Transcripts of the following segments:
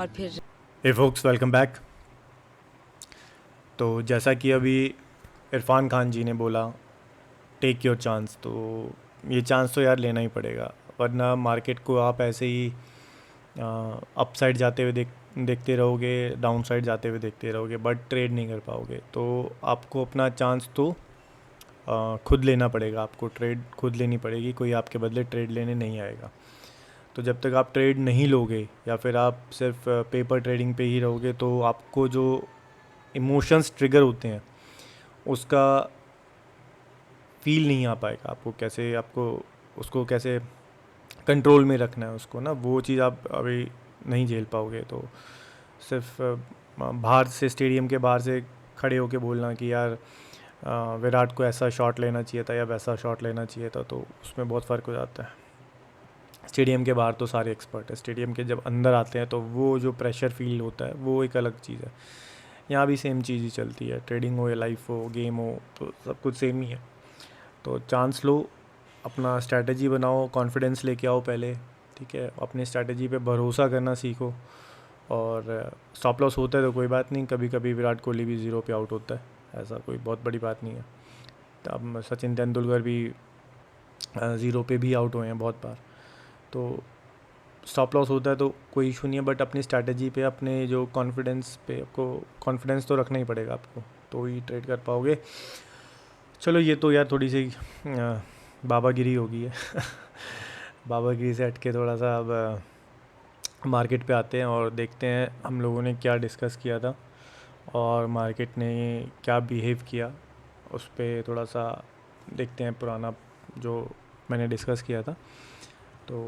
और फिर हे focus, welcome back. तो जैसा कि अभी इरफान खान जी ने बोला, टेक योर चांस। तो ये चांस तो यार लेना ही पड़ेगा, वरना मार्केट को आप ऐसे ही अप साइड जाते हुए देखते रहोगे, डाउन साइड जाते हुए देखते रहोगे, बट ट्रेड नहीं कर पाओगे। तो आपको अपना चांस तो खुद लेना पड़ेगा, आपको ट्रेड खुद लेनी पड़ेगी, कोई आपके बदले ट्रेड लेने नहीं आएगा। तो जब तक आप ट्रेड नहीं लोगे या फिर आप सिर्फ पेपर ट्रेडिंग पे ही रहोगे, तो आपको जो इमोशंस ट्रिगर होते हैं उसका फील नहीं आ पाएगा। आपको कैसे, आपको उसको कैसे कंट्रोल में रखना है उसको ना, वो चीज़ आप अभी नहीं झेल पाओगे। तो सिर्फ बाहर से, स्टेडियम के बाहर से खड़े होके बोलना कि यार विराट को ऐसा शॉट लेना चाहिए था या वैसा शॉट लेना चाहिए था, तो उसमें बहुत फ़र्क हो जाता है। स्टेडियम के बाहर तो सारे एक्सपर्ट है, स्टेडियम के जब अंदर आते हैं तो वो जो प्रेशर फील होता है वो एक अलग चीज़ है। यहाँ भी सेम चीज़ ही चलती है, ट्रेडिंग हो या लाइफ हो, गेम हो, तो सब कुछ सेम ही है। तो चांस लो, अपना स्ट्रैटेजी बनाओ, कॉन्फिडेंस लेके आओ पहले, ठीक है। अपनी स्ट्रैटेजी पे भरोसा करना सीखो। और स्टॉप लॉस होता है तो कोई बात नहीं, कभी कभी विराट कोहली भी ज़ीरो पे आउट होता है, ऐसा कोई बहुत बड़ी बात नहीं है। तो अब सचिन तेंदुलकर भी ज़ीरो पे भी आउट हुए हैं बहुत बार। तो स्टॉप लॉस होता है तो कोई इशू नहीं है, बट अपनी स्ट्रैटेजी पे, अपने जो कॉन्फिडेंस पे, आपको कॉन्फिडेंस तो रखना ही पड़ेगा आपको, तो ही ट्रेड कर पाओगे। चलो, ये तो यार थोड़ी सी बाबागिरी हो गई है बाबागिरी से हट के थोड़ा सा अब मार्केट पे आते हैं और देखते हैं हम लोगों ने क्या डिस्कस किया था और मार्केट ने क्या बिहेव किया, उस पर थोड़ा सा देखते हैं पुराना जो मैंने डिस्कस किया था। तो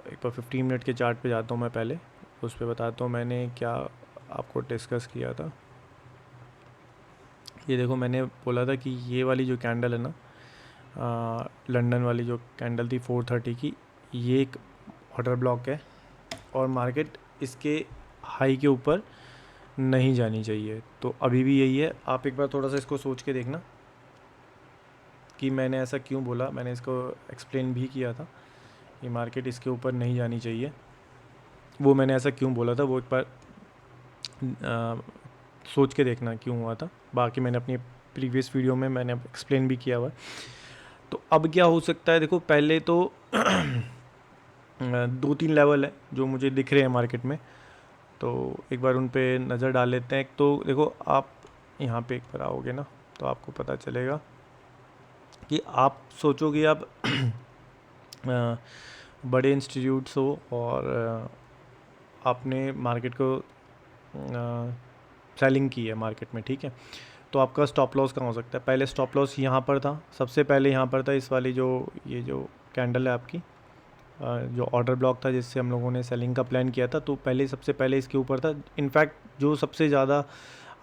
एक बार 15 मिनट के चार्ट पे जाता हूँ मैं पहले, उस पर बताता हूँ मैंने क्या आपको डिस्कस किया था। ये देखो, मैंने बोला था कि ये वाली जो कैंडल है ना, लंदन वाली जो कैंडल थी 4:30 की, ये एक ऑर्डर ब्लॉक है और मार्केट इसके हाई के ऊपर नहीं जानी चाहिए। तो अभी भी यही है। आप एक बार थोड़ा सा इसको सोच के देखना कि मैंने ऐसा क्यों बोला। मैंने इसको एक्सप्लेन भी किया था कि मार्केट इसके ऊपर नहीं जानी चाहिए, वो मैंने ऐसा क्यों बोला था, वो एक बार सोच के देखना क्यों हुआ था। बाकी मैंने अपनी प्रीवियस वीडियो में मैंने एक्सप्लेन भी किया हुआ है। तो अब क्या हो सकता है, देखो पहले तो 2-3 लेवल है जो मुझे दिख रहे हैं मार्केट में, तो एक बार उन पे नज़र डाल लेते हैं। एक तो देखो, आप यहाँ पे एक बार आओगे ना तो आपको पता चलेगा कि आप सोचोगे आप बड़े इंस्टीट्यूट्स हो और आपने मार्केट को सेलिंग की है मार्केट में, ठीक है। तो आपका स्टॉप लॉस कहाँ हो सकता है? पहले स्टॉप लॉस यहाँ पर था, सबसे पहले यहाँ पर था, इस वाली जो ये जो कैंडल है आपकी, जो ऑर्डर ब्लॉक था जिससे हम लोगों ने सेलिंग का प्लान किया था, तो पहले सबसे पहले इसके ऊपर था। इनफैक्ट जो सबसे ज़्यादा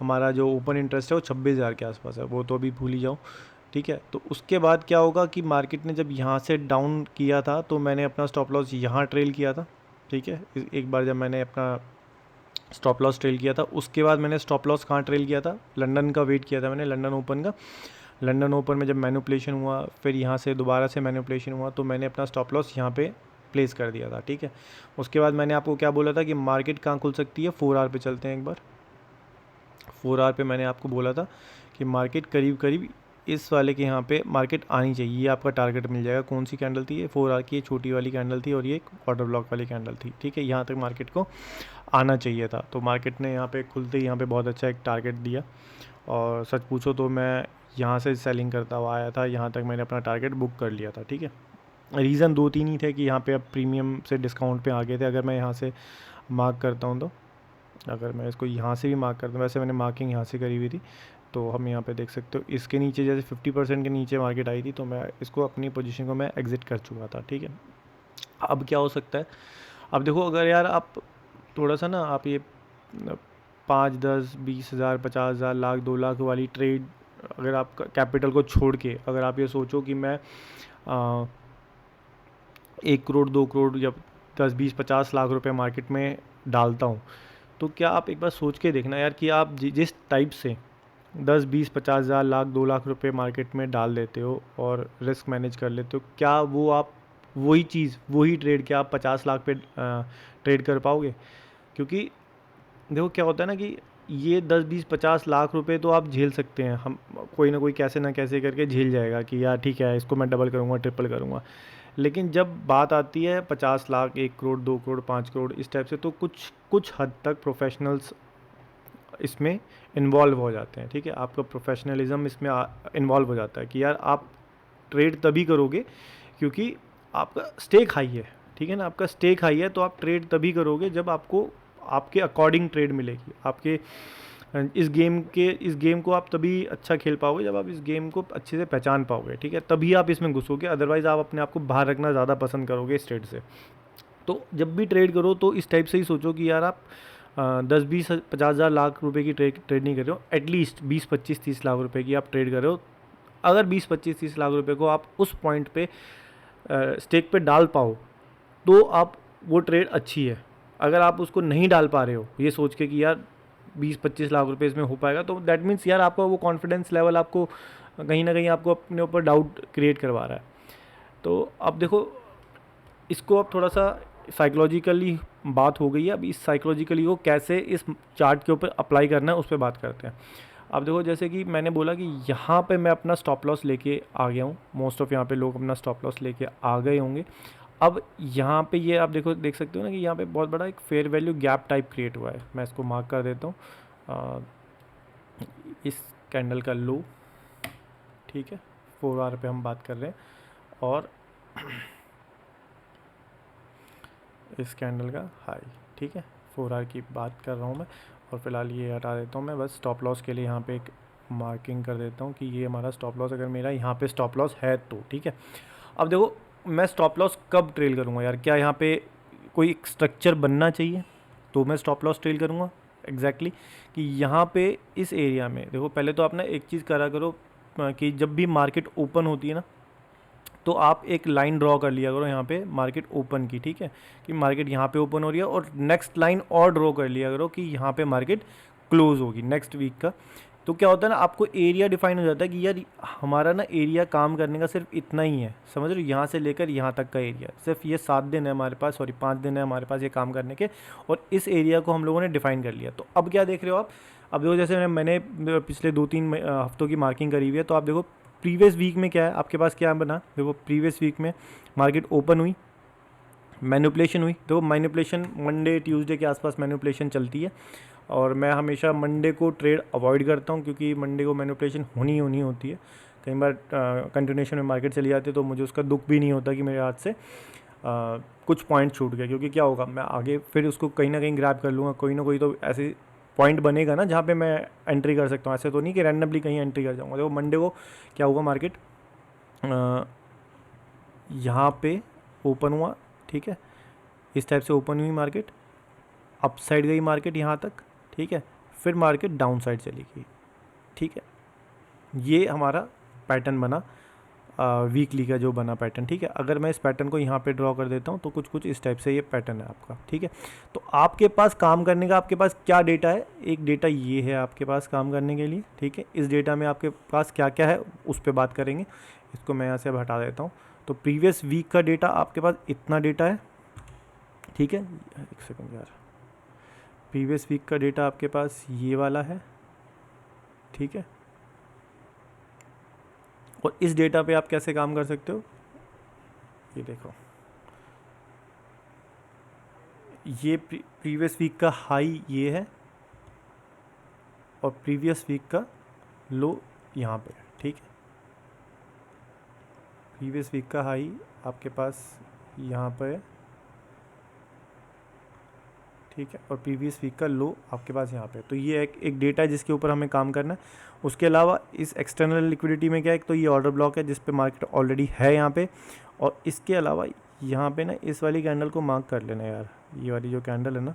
हमारा जो ओपन इंटरेस्ट है वो 26,000 के आसपास है, वो तो अभी भूल ही जाओ, ठीक है। तो उसके बाद क्या होगा कि मार्केट ने जब यहाँ से डाउन किया था तो मैंने अपना स्टॉप लॉस यहाँ ट्रेल किया था, ठीक है। एक बार जब मैंने अपना स्टॉप लॉस ट्रेल किया था, उसके बाद मैंने स्टॉप लॉस कहाँ ट्रेल किया था? लंदन का वेट किया था मैंने, लंदन ओपन का। लंदन ओपन में जब मैनिपुलेशन हुआ, फिर यहाँ से दोबारा से मैनिपुलेशन हुआ, तो मैंने अपना स्टॉप लॉस यहाँ पे प्लेस कर दिया था, ठीक है। उसके बाद मैंने आपको क्या बोला था कि मार्केट कहाँ खुल सकती है? 4 आवर पे चलते हैं एक बार। 4 आवर पे मैंने आपको बोला था कि मार्केट करीब करीब इस वाले के यहाँ पे मार्केट आनी चाहिए, ये आपका टारगेट मिल जाएगा। कौन सी कैंडल थी ये? 4 आवर की, ये छोटी वाली कैंडल थी और ये एक ऑर्डर ब्लॉक वाली कैंडल थी, ठीक है। यहाँ तक मार्केट को आना चाहिए था। तो मार्केट ने यहाँ पे खुलते ही यहाँ पे बहुत अच्छा एक टारगेट दिया, और सच पूछो तो मैं यहाँ से सेलिंग करता हुआ आया था, यहाँ तक मैंने अपना टारगेट बुक कर लिया था, ठीक है। रीज़न 2-3 ही थे कि यहाँ पे अब प्रीमियम से डिस्काउंट पे आ गए थे। अगर मैं यहाँ से मार्क करता हूँ तो, अगर मैं इसको यहाँ से भी मार्क करता हूँ, वैसे मैंने मार्किंग यहाँ से करी हुई थी, तो हम यहाँ पे देख सकते हो इसके नीचे जैसे 50% के नीचे मार्केट आई थी, तो मैं इसको, अपनी पोजीशन को मैं एग्ज़िट कर चुका था, ठीक है। अब क्या हो सकता है? अब देखो, अगर यार आप थोड़ा सा ना, आप ये 5, 10, 20 हज़ार, 50 हज़ार, लाख, 2 लाख वाली ट्रेड, अगर आप कैपिटल को छोड़ के अगर आप ये सोचो कि मैं 1 करोड़, 2 करोड़ या 10, 20, 50 लाख रुपए मार्केट में डालता हूँ, तो क्या आप एक बार सोच के देखना यार कि आप जिस टाइप से 10, 20, 50 हज़ार, लाख, 2 लाख रुपए मार्केट में डाल देते हो और रिस्क मैनेज कर लेते हो, क्या वो आप वही चीज़, वही ट्रेड क्या आप 50 लाख पे ट्रेड कर पाओगे? क्योंकि देखो क्या होता है ना कि ये 10 20 50 लाख रुपए तो आप झेल सकते हैं, हम कोई ना कोई कैसे ना कैसे करके झेल जाएगा कि यार ठीक है इसको मैं डबल करूँगा ट्रिपल करूँगा। लेकिन जब बात आती है 50 लाख, 1 करोड़, 2 करोड़, 5 करोड़ इस टाइप से, तो कुछ कुछ हद तक प्रोफेशनल्स इसमें इन्वॉल्व हो जाते हैं। ठीक है, आपका प्रोफेशनलिज्म इसमें इन्वॉल्व हो जाता है कि यार आप ट्रेड तभी करोगे क्योंकि आपका स्टेक हाई है। ठीक है ना, आपका स्टेक हाई है तो आप ट्रेड तभी करोगे जब आपको आपके अकॉर्डिंग ट्रेड मिलेगी। आपके इस गेम को आप तभी अच्छा खेल पाओगे जब आप इस गेम को अच्छे से पहचान पाओगे। ठीक है, तभी आप इसमें घुसोगे, अदरवाइज़ आप अपने आप को बाहर रखना ज़्यादा पसंद करोगे इस ट्रेड से। तो जब भी ट्रेड करो तो इस टाइप से ही सोचो कि यार आप 10 20 50 हज़ार लाख रुपए की ट्रेड नहीं कर रहे हो, एटलीस्ट 20 25 30 लाख रुपए की आप ट्रेड कर रहे हो। अगर 20 25 30 लाख रुपए को आप उस पॉइंट पे स्टेक पे डाल पाओ तो आप वो ट्रेड अच्छी है। अगर आप उसको नहीं डाल पा रहे हो ये सोच के कि यार 20 25 लाख रुपए इसमें हो पाएगा, तो दैट मीन्स यार आपका वो कॉन्फिडेंस लेवल आपको कहीं ना कहीं आपको अपने ऊपर डाउट क्रिएट करवा रहा है। तो अब देखो इसको अब थोड़ा सा साइकोलॉजिकली बात हो गई है, अब इस साइकोलॉजिकली को कैसे इस चार्ट के ऊपर अप्लाई करना है उस पर बात करते हैं। अब देखो जैसे कि मैंने बोला कि यहाँ पे मैं अपना स्टॉप लॉस लेके आ गया हूँ, मोस्ट ऑफ यहाँ पे लोग अपना स्टॉप लॉस लेके आ गए होंगे। अब यहाँ पे ये आप देखो देख सकते हो ना कि यहाँ पे बहुत बड़ा एक fair value gap type create हुआ है। मैं इसको मार्क कर देता हूँ, इस कैंडल का लो। ठीक है, 4 आवर पे हम बात कर रहे हैं और इस कैंडल का हाई। ठीक है, 4 आवर की बात कर रहा हूँ मैं, और फिलहाल ये हटा देता हूँ मैं, बस स्टॉप लॉस के लिए यहाँ पे एक मार्किंग कर देता हूँ कि ये हमारा स्टॉप लॉस, अगर मेरा यहाँ पे स्टॉप लॉस है तो। ठीक है, अब देखो मैं स्टॉप लॉस कब ट्रेल करूँगा यार, क्या यहाँ पे कोई एक स्ट्रक्चर बनना चाहिए तो मैं स्टॉप लॉस ट्रेल करूँगा एग्जैक्टली कि यहाँ पे इस एरिया में। देखो पहले तो आप ना एक चीज़ करा करो कि जब भी मार्केट ओपन होती है ना तो आप एक लाइन ड्रॉ कर लिया करो यहाँ पे मार्केट ओपन की। ठीक है, कि मार्केट यहाँ पे ओपन हो रही है, और नेक्स्ट लाइन और ड्रॉ कर लिया करो कि यहाँ पे मार्केट क्लोज होगी नेक्स्ट वीक का। तो क्या होता है ना, आपको एरिया डिफाइन हो जाता है कि यार हमारा ना एरिया काम करने का सिर्फ इतना ही है, समझ रहे हो, यहाँ से लेकर यहाँ तक का एरिया, सिर्फ ये 7 दिन है हमारे पास, सॉरी 5 दिन है हमारे पास ये काम करने के, और इस एरिया को हम लोगों ने डिफाइन कर लिया। तो अब क्या देख रहे हो आप, अब देखो जैसे मैंने पिछले 2 3 हफ्तों की मार्किंग करी हुई है, तो आप देखो प्रीवियस वीक में क्या है आपके पास, क्या बना, देखो प्रीवियस वीक में मार्केट ओपन हुई, मैनिपुलेशन हुई। देखो मैनिपुलेशन मंडे ट्यूसडे के आसपास मैनिपुलेशन चलती है, और मैं हमेशा मंडे को ट्रेड अवॉइड करता हूँ क्योंकि मंडे को मैनिपुलेशन होनी होती है। कई बार कंटिन्यूशन में मार्केट चली जाती है तो मुझे उसका दुख भी नहीं होता कि मेरे हाथ से कुछ पॉइंट छूट गए, क्योंकि क्या होगा मैं आगे फिर उसको कहीं ना कहीं ग्रैब कर लूँगा, कोई ना कोई तो ऐसे पॉइंट बनेगा ना जहाँ पे मैं एंट्री कर सकता हूँ। ऐसे तो नहीं कि रैंडमली कहीं एंट्री कर जाऊँगा। देखो मंडे को क्या हुआ, मार्केट यहाँ पे ओपन हुआ। ठीक है, इस टाइप से ओपन हुई मार्केट, अप साइड गई मार्केट यहाँ तक। ठीक है, फिर मार्केट डाउन साइड चली गई। ठीक है, ये हमारा पैटर्न बना वीकली का जो बना पैटर्न। ठीक है, अगर मैं इस पैटर्न को यहाँ पे ड्रॉ कर देता हूँ तो कुछ कुछ इस टाइप से ये पैटर्न है आपका। ठीक है, तो आपके पास काम करने का आपके पास क्या डेटा है, एक डेटा ये है आपके पास काम करने के लिए। ठीक है, इस डेटा में आपके पास क्या क्या है उस पर बात करेंगे। इसको मैं यहाँ से अब हटा देता हूँ। तो प्रीवियस वीक का डेटा आपके पास इतना डेटा है। ठीक है, एक सेकेंड यार, प्रीवियस वीक का डेटा आपके पास ये वाला है। ठीक है, और इस डेटा पे आप कैसे काम कर सकते हो, ये देखो, ये प्रीवियस वीक का हाई ये है और प्रीवियस वीक का लो यहाँ पे है। ठीक है, प्रीवियस वीक का हाई आपके पास यहाँ पे है। ठीक है, और प्रीवियस वीक का लो आपके पास यहाँ पे। तो ये एक डेटा है जिसके ऊपर हमें काम करना है। उसके अलावा इस एक्सटर्नल लिक्विडिटी में क्या है, एक तो ये ऑर्डर ब्लॉक है जिस पे मार्केट ऑलरेडी है यहाँ पे, और इसके अलावा यहाँ पे ना इस वाली कैंडल को मार्क कर लेना यार, ये वाली जो कैंडल है ना,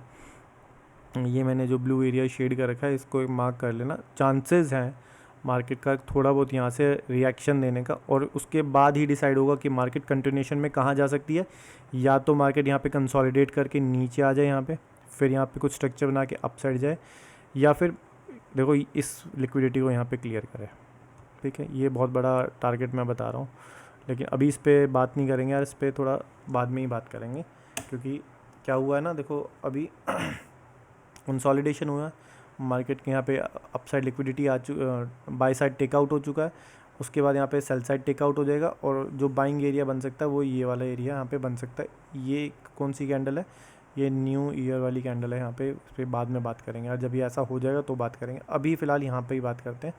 ये मैंने जो ब्लू एरिया शेड कर रखा है इसको मार्क कर लेना। चांसेस हैं मार्केट का थोड़ा बहुत यहाँ से रिएक्शन देने का, और उसके बाद ही डिसाइड होगा कि मार्केट कंटिन्यूशन में कहाँ जा सकती है। या तो मार्केट यहाँ पे कंसोलिडेट करके नीचे आ जाए यहाँ पे, फिर यहाँ पे कुछ स्ट्रक्चर बना के अप साइड जाए, या फिर देखो इस लिक्विडिटी को यहाँ पे क्लियर करे। ठीक है, ये बहुत बड़ा टारगेट मैं बता रहा हूँ, लेकिन अभी इस पर बात नहीं करेंगे यार, इस पर थोड़ा बाद में ही बात करेंगे। क्योंकि क्या हुआ है ना, देखो अभी कंसोलिडेशन हुआ है, मार्केट के यहाँ पे upside liquidity buy side takeout हो चुका है, उसके बाद यहाँ पे सेल साइड टेकआउट हो जाएगा और जो बाइंग एरिया बन सकता है वो ये वाला एरिया यहाँ पे बन सकता है। ये कौन सी कैंडल है, ये न्यू ईयर वाली कैंडल है, यहाँ पे इस पर बाद में बात करेंगे, और जब ये ऐसा हो जाएगा तो बात करेंगे। अभी फ़िलहाल यहाँ पे ही बात करते हैं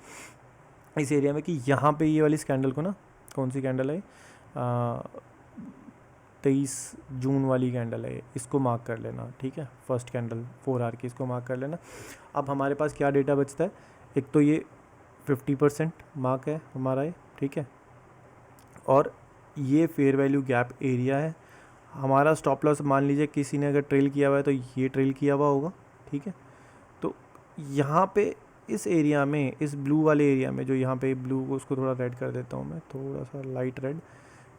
इस एरिया में कि यहाँ पे ये वाली इस कैंडल को ना, कौन सी कैंडल है, 23 जून वाली कैंडल है, इसको मार्क कर लेना, ठीक है। फर्स्ट कैंडल 4 आवर की, इसको मार्क कर लेना। अब हमारे पास क्या डेटा बचता है, एक तो ये 50% मार्क है हमारा ये, ठीक है, और ये फेयर वैल्यू गैप एरिया है हमारा। स्टॉप लॉस मान लीजिए किसी ने अगर ट्रेल किया हुआ है तो ये ट्रेल किया हुआ होगा, ठीक है। तो यहाँ पे इस एरिया में, इस ब्लू वाले एरिया में, जो यहाँ पे ब्लू को, उसको थोड़ा रेड कर देता हूँ मैं, थोड़ा सा लाइट रेड,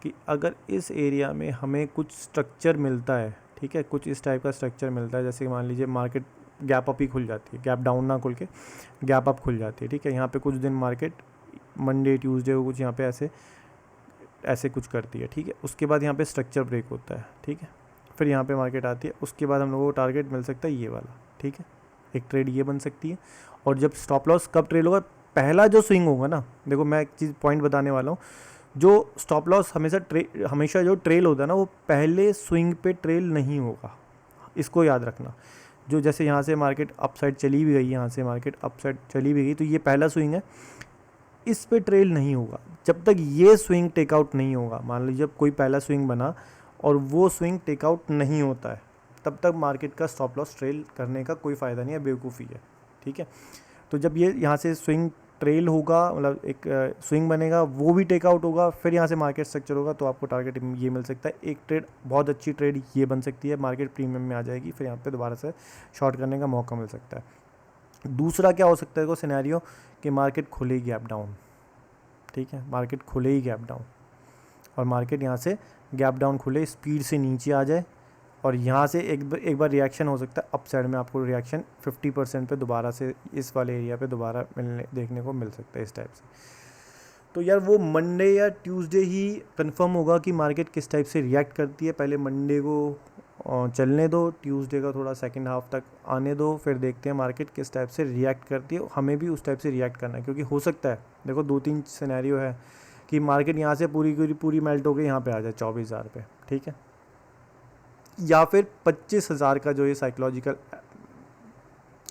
कि अगर इस एरिया में हमें कुछ स्ट्रक्चर मिलता है, ठीक है, कुछ इस टाइप का स्ट्रक्चर मिलता है, जैसे मान लीजिए मार्केट गैप अप ही खुल जाती है, गैप डाउन ना खुल के गैप अप खुल जाती है, ठीक है। यहाँ पे कुछ दिन मार्केट मंडे ट्यूसडे को कुछ यहाँ पे ऐसे ऐसे कुछ करती है, ठीक है। उसके बाद यहाँ पे स्ट्रक्चर ब्रेक होता है, ठीक है, फिर यहाँ पे मार्केट आती है, उसके बाद हम लोगों को टारगेट मिल सकता है ये वाला, ठीक है। एक ट्रेड ये बन सकती है। और जब स्टॉप लॉस कब ट्रेल होगा, पहला जो स्विंग होगा ना, देखो मैं एक चीज़ पॉइंट बताने वाला हूँ, जो स्टॉप लॉस हमेशा जो ट्रेल होता है ना, वो पहले स्विंग पे ट्रेल नहीं होगा, इसको याद रखना। जो जैसे यहाँ से मार्केट अपसाइड चली भी गई, यहाँ से मार्केट अपसाइड चली भी गई, तो ये पहला स्विंग है, इस पे ट्रेल नहीं होगा जब तक ये स्विंग टेकआउट नहीं होगा। मान लीजिए जब कोई पहला स्विंग बना और वो स्विंग टेकआउट नहीं होता है, तब तक मार्केट का स्टॉप लॉस ट्रेल करने का कोई फ़ायदा नहीं है, बेवकूफ़ी है, ठीक है। तो जब ये यहाँ से स्विंग ट्रेल होगा, मतलब एक स्विंग बनेगा, वो भी टेकआउट होगा, फिर यहाँ से मार्केट स्ट्रक्चर होगा, तो आपको टारगेट ये मिल सकता है। एक ट्रेड, बहुत अच्छी ट्रेड ये बन सकती है, मार्केट प्रीमियम में आ जाएगी, फिर यहाँ पे दोबारा से शॉर्ट करने का मौका मिल सकता है। दूसरा क्या हो सकता है, को सिनेरियो कि मार्केट खुले गैप डाउन, ठीक है, मार्केट खुले ही गैप डाउन, और मार्केट यहाँ से गैप डाउन खुले, स्पीड से नीचे आ जाए, और यहाँ से एक बार रिएक्शन हो सकता है अप साइड में, आपको रिएक्शन 50% पे दोबारा से इस वाले एरिया पे दोबारा देखने को मिल सकता है इस टाइप से। तो यार वो मंडे या ट्यूसडे ही कंफर्म होगा कि मार्केट किस टाइप से रिएक्ट करती है। पहले मंडे को चलने दो, ट्यूसडे का थोड़ा सेकंड हाफ तक आने दो, फिर देखते हैं मार्केट किस टाइप से रिएक्ट करती है। हमें भी उस टाइप से रिएक्ट करना है, क्योंकि हो सकता है, देखो 2-3 सिनेरियो है कि मार्केट यहाँ से पूरी मेल्ट हो गई, यहाँ पे आ जाए 24,000 पे, ठीक है, या फिर 25,000 का जो ये साइकोलॉजिकल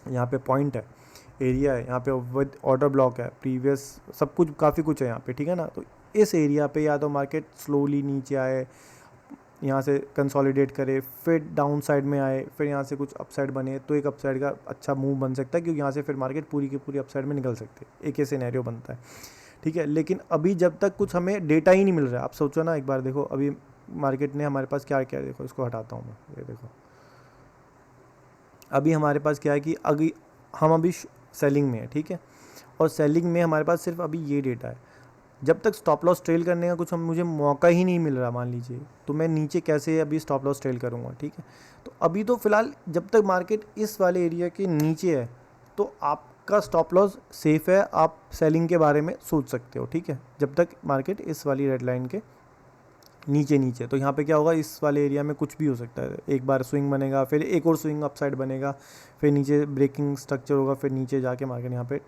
यहाँ पे पॉइंट है, एरिया है, यहाँ पे विद ऑर्डर ब्लॉक है, प्रीवियस सब कुछ, काफ़ी कुछ है यहाँ पे, ठीक है ना। तो इस एरिया पे या तो मार्केट स्लोली नीचे आए, यहाँ से कंसोलिडेट करे, फिर डाउन साइड में आए, फिर यहाँ से कुछ अपसाइड बने, तो एक अपसाइड का अच्छा मूव बन सकता है, क्योंकि यहाँ से फिर मार्केट पूरी की पूरी अपसाइड में निकल सकती है, एक ये सिनेरियो बनता है, ठीक है। लेकिन अभी जब तक कुछ हमें डेटा ही नहीं मिल रहा है, आप सोचो ना एक बार, देखो अभी मार्केट ने हमारे पास क्या क्या, देखो इसको हटाता हूँ मैं, ये देखो अभी हमारे पास क्या है कि हम अभी सेलिंग में है, ठीक है, और सेलिंग में हमारे पास सिर्फ अभी ये डेटा है। जब तक स्टॉप लॉस ट्रेल करने का कुछ मुझे मौका ही नहीं मिल रहा, मान लीजिए, तो मैं नीचे कैसे अभी स्टॉप लॉस ट्रेल करूँगा, ठीक है। तो अभी तो फ़िलहाल जब तक मार्केट इस वाले एरिया के नीचे है, तो आपका स्टॉप लॉस सेफ है, आप सेलिंग के बारे में सोच सकते हो, ठीक है, जब तक मार्केट इस वाली रेड लाइन के नीचे। तो यहाँ पे क्या होगा, इस वाले एरिया में कुछ भी हो सकता है, एक बार स्विंग बनेगा, फिर एक और स्विंग अपसाइड बनेगा, फिर नीचे ब्रेकिंग स्ट्रक्चर होगा, फिर नीचे जाके मार्केट यहाँ पे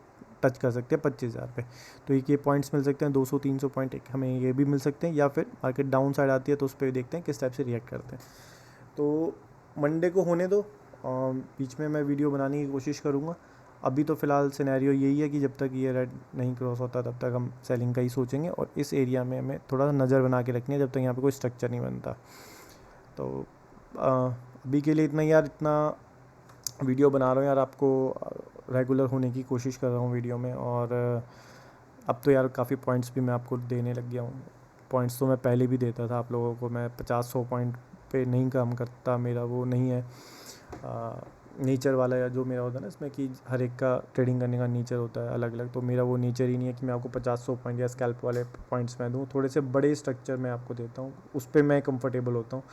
टच कर सकते हैं 25,000 पे। तो ये पॉइंट्स मिल सकते हैं, 200-300 पॉइंट एक हमें ये भी मिल सकते हैं, या फिर मार्केट डाउन साइड आती है तो उस पर देखते हैं किस टाइप से रिएक्ट करते हैं। तो मंडे को होने दो, बीच में मैं वीडियो बनाने की कोशिश करूँगा। अभी तो फ़िलहाल सिनेरियो यही है कि जब तक ये रेड नहीं क्रॉस होता तब तक हम सेलिंग का ही सोचेंगे, और इस एरिया में हमें थोड़ा नज़र बना के रखनी है जब तक यहाँ पे कोई स्ट्रक्चर नहीं बनता। तो अभी के लिए इतना यार, इतना वीडियो बना रहा हूँ यार, आपको रेगुलर होने की कोशिश कर रहा हूँ वीडियो में, और अब तो यार काफ़ी पॉइंट्स भी मैं आपको देने लग गया हूँ। पॉइंट्स तो मैं पहले भी देता था आप लोगों को, मैं 50-100 पॉइंट पे नहीं काम करता, मेरा वो नहीं है नेचर वाला, या जो मेरा होता है ना इसमें कि हर एक का ट्रेडिंग करने का नेचर होता है अलग अलग, तो मेरा वो नेचर ही नहीं है कि मैं आपको 50-100 पॉइंट या स्कैल्प वाले पॉइंट्स मैं दूँ। थोड़े से बड़े स्ट्रक्चर मैं आपको देता हूँ, उस पर मैं कंफर्टेबल होता हूँ,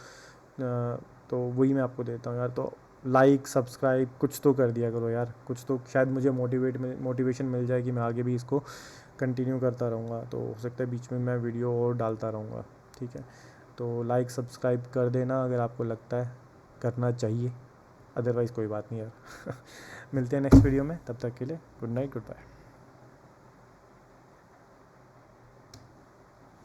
तो वही मैं आपको देता हूँ यार। तो लाइक सब्सक्राइब कुछ तो कर दिया करो यार, कुछ तो शायद मुझे मोटिवेशन मिल जाए कि मैं आगे भी इसको कंटिन्यू करता रहूँगा। तो हो सकता है बीच में मैं वीडियो और डालता रहूँगा, ठीक है। तो लाइक सब्सक्राइब कर देना अगर आपको लगता है करना चाहिए, अदरवाइज़ कोई बात नहीं यार। मिलते हैं नेक्स्ट वीडियो में, तब तक के लिए गुड नाइट, गुड बाय।